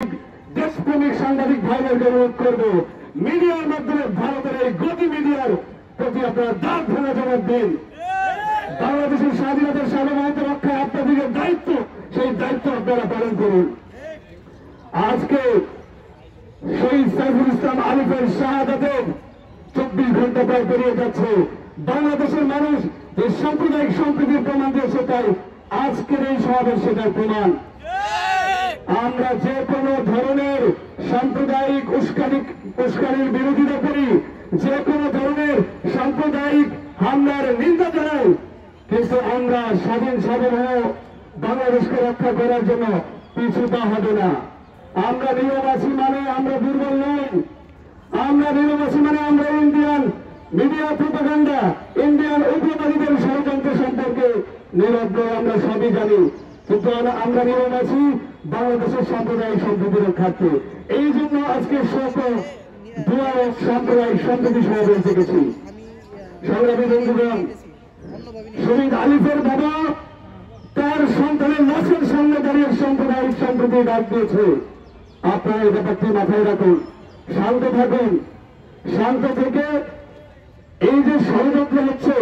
দেশপ্রেমিক সাংবাদিক ভাইদেরকে অনুরোধ করব, মিডিয়ার মাধ্যমে ভারতের এই গতি মিডিয়ার প্রতি আপনারা দাঁত ভাঙা জবাব দিন। বাংলাদেশের স্বাধীনতার সার্বভৌমত্ব রক্ষায় আপনাদের দায়িত্ব, সেই দায়িত্ব আপনারা পালন করুন। আজকে শহীদ সাইফুল ইসলাম আলিফের শাহাদাতের 24 ঘন্টা প্রায় পেরিয়ে যাচ্ছে। বাংলাদেশের মানুষ এই সাম্প্রদায়িক সম্প্রীতির প্রমাণ দিয়েছে, তাই আজকের এই সমাবেশ সেটার প্রমাণ। আমরা যে কোনো ধরনের সাম্প্রদায়িক উস্কানির বিরোধিতা করি, যে কোনো ধরনের সাম্প্রদায়িক হামলার নিন্দা জানাই, কিন্তু আমরা স্বাধীন সার্বভৌম বাংলাদেশকে রক্ষা করার জন্য পিছুটা হবে না। আমরা নিরবাসী মানে আমরা দুর্বল নই, আমরা নিরবাসী মানে আমরা ইন্ডিয়ান মিডিয়া প্রোপাগান্ডা, ইন্ডিয়ান উগ্রবাদীদের ষড়যন্ত্র সম্পর্কে নীরব নই, আমরা সবই জানি। কিন্তু আমরা নিরবাসী বাংলাদেশের সাম্প্রদায়িক সম্প্রীতি রক্ষার্থে। এই জন্য আজকে দোয়া সাম্প্রদায়িক সম্প্রীতি সমাবেশ দেখেছি। সংগ্রামী বন্ধুগণ, শহীদ আলিফের বাবা তার সন্তানের লাশের সামনে দাঁড়িয়ে সাম্প্রদায়িক সম্প্রীতি ডাক দিয়েছে। আপনারা এই ব্যাপারটি মাথায় রাখুন, শান্ত থাকুন, শান্ত থেকে এই যে ষড়যন্ত্র হচ্ছে,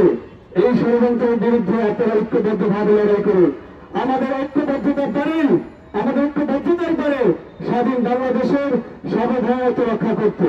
এই ষড়যন্ত্রের বিরুদ্ধে আপনারা ঐক্যবদ্ধভাবে লড়াই করুন। আমাদের ঐক্যবদ্ধতা পারে, আমাদের ঐক্যবদ্ধতাই পারে স্বাধীন বাংলাদেশের সার্বভৌমত্ব রক্ষা করতে।